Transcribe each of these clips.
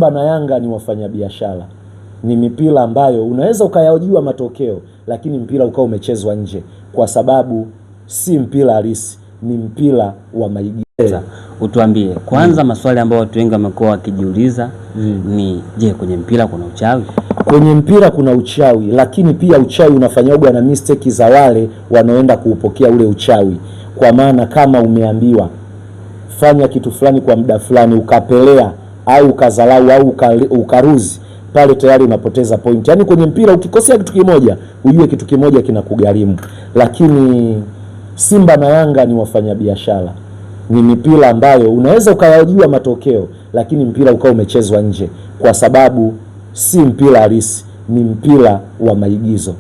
Simba na Yanga ni wafanyabiashara. Ni mipira ambayo unaweza ukayajua matokeo, lakini mpira ukao umechezwa nje, kwa sababu si mpira halisi, ni mpira wa maigizo. Utuambie kwanza maswali ambayo watu wengi wamekuwa wakijiuliza ni je, kwenye mpira kuna uchawi? Kwenye mpira kuna uchawi, lakini pia uchawi unafanywa na mistake za wale wanaoenda kuupokea ule uchawi. Kwa maana kama umeambiwa fanya kitu fulani kwa muda fulani, ukapelea au ukazalau au ukaruzi, pale tayari unapoteza point. Yaani kwenye mpira ukikosea kitu kimoja, ujue kitu kimoja kinakugharimu. Lakini Simba na Yanga ni wafanyabiashara. Ni mipira ambayo unaweza ukayajua matokeo, lakini mpira ukao umechezwa nje, kwa sababu si mpira halisi, ni mpira wa maigizo.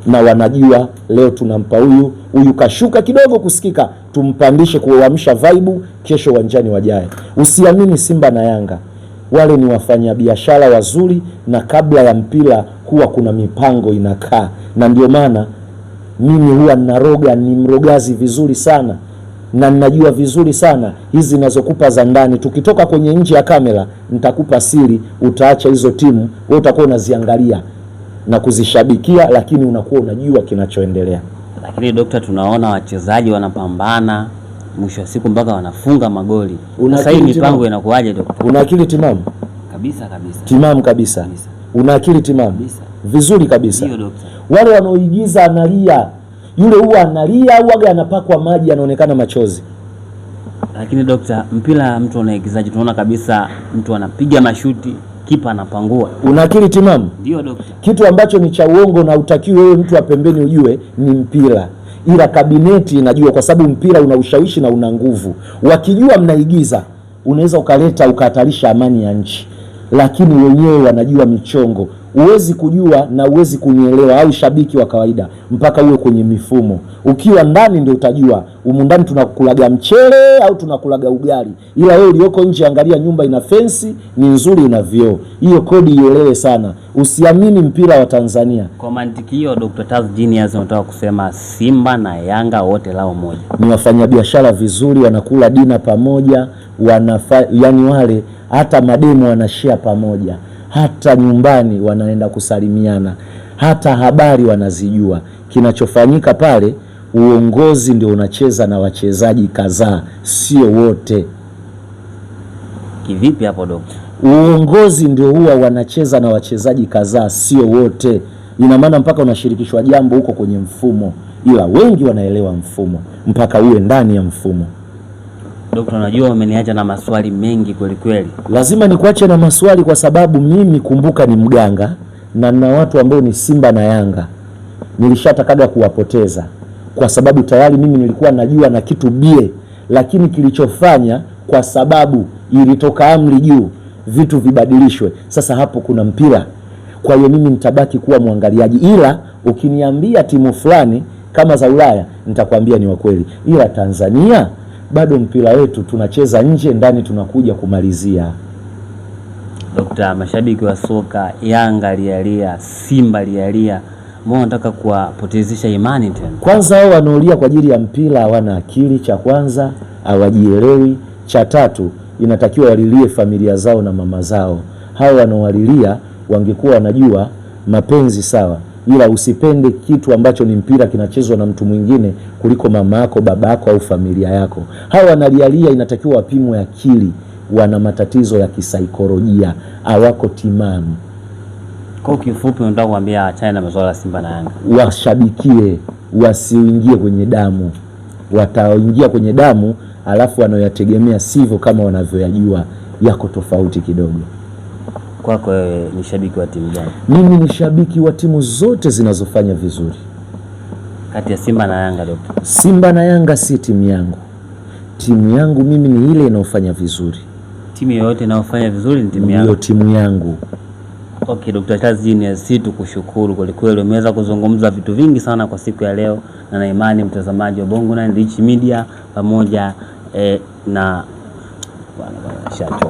Na wanajua leo tunampa huyu kashuka kidogo kusikika, tumpandishe kuamsha vibe, kesho uwanjani wajae. Usiamini Simba na Yanga, wale ni wafanyabiashara wazuri, na kabla ya mpira huwa kuna mipango inakaa. Na ndio maana mimi huwa naroga, ni mrogazi vizuri sana, na ninajua vizuri sana hizi ninazokupa za ndani. Tukitoka kwenye nje ya kamera nitakupa siri, utaacha hizo timu wewe utakuwa unaziangalia na kuzishabikia, lakini unakuwa unajua kinachoendelea. Lakini dokta, tunaona wachezaji wanapambana, mwisho wa siku mpaka wanafunga magoli. Sasa hii mipango inakuaje dokta? Una akili timamu? Kabisa. Timamu kabisa. Una akili timamu? Kabisa. Vizuri kabisa. Ndio dokta. Wale wanaoigiza analia, yule huwa analia au aga anapakwa maji anaonekana machozi. Lakini dokta, mpira mtu anaigizaji, tunaona kabisa mtu anapiga mashuti, kipa anapangua. Una akili timamu? Ndio dokta. Kitu ambacho ni cha uongo na utakiwe wewe mtu wa pembeni ujue ni mpira. Ila kabineti inajua, kwa sababu mpira una ushawishi na una nguvu. Wakijua mnaigiza, unaweza ukaleta ukahatarisha amani ya nchi. Lakini wenyewe wanajua michongo. Uwezi kujua na uwezi kunielewa au shabiki wa kawaida mpaka uwe kwenye mifumo. Ukiwa ndani ndio utajua humu ndani tunakulaga mchele au tunakulaga ugali. Ila wewe ulioko nje, angalia nyumba ina fensi, ni nzuri, ina vioo. Hiyo kodi ielewe sana. Usiamini mpira wa Tanzania. Kwa mantiki hiyo Dr. Taz Genius anataka kusema Simba na Yanga wote lao moja. Ni wafanyabiashara vizuri, wanakula dina pamoja, yani wale hata mademo wanashare pamoja. Hata nyumbani wanaenda kusalimiana, hata habari wanazijua. Kinachofanyika pale, uongozi ndio unacheza na wachezaji kadhaa, sio wote. Kivipi hapo dokta? Uongozi ndio huwa wanacheza na wachezaji kadhaa, sio wote. Ina maana mpaka unashirikishwa jambo huko kwenye mfumo, ila wengi wanaelewa mfumo mpaka uwe ndani ya mfumo. Dokta, unajua umeniacha na maswali mengi kweli kweli. Lazima nikuache na maswali, kwa sababu mimi kumbuka ni mganga, na na watu ambao ni Simba na Yanga nilishatakaga kuwapoteza, kwa sababu tayari mimi nilikuwa najua na kitu bie, lakini kilichofanya kwa sababu ilitoka amri juu vitu vibadilishwe. Sasa hapo kuna mpira, kwa hiyo mimi nitabaki kuwa mwangaliaji. Ila ukiniambia timu fulani kama za Ulaya nitakwambia ni wa kweli, ila Tanzania bado mpira wetu tunacheza nje, ndani tunakuja kumalizia. Dokta, mashabiki wa soka Yanga lialia, Simba lialia, mbona nataka kuwapotezesha imani tena? Kwanza hao wanaolia kwa ajili ya mpira hawana akili. Cha kwanza hawajielewi. Cha tatu inatakiwa walilie familia zao na mama zao. Hao wanaowalilia wangekuwa wanajua mapenzi sawa, ila usipende kitu ambacho ni mpira kinachezwa na mtu mwingine kuliko mama yako, baba yako au familia yako. Hawa wanalialia, inatakiwa wapimwe akili, wana matatizo ya kisaikolojia, hawako timamu. Kwa kifupi unataka kuambia achana na masuala ya Simba na Yanga, washabikie, wasiingie kwenye damu. Wataingia kwenye damu alafu wanayoyategemea sivyo kama wanavyoyajua, yako tofauti kidogo. Kwako ni shabiki wa timu gani? Mimi ni shabiki wa timu zote zinazofanya vizuri. Kati ya Simba na Yanga dokta? Simba na Yanga si timu yangu. Timu yangu mimi ni ile inayofanya vizuri. Timu yoyote inayofanya vizuri ni timu yangu. Ndio timu yangu. Okay, Dr. Taz Genius, si tukushukuru kwa kweli, umeweza kuzungumza vitu vingi sana kwa siku ya leo, na imani mtazamaji wa Bongo9 Rich Media pamoja na bwana shachoga.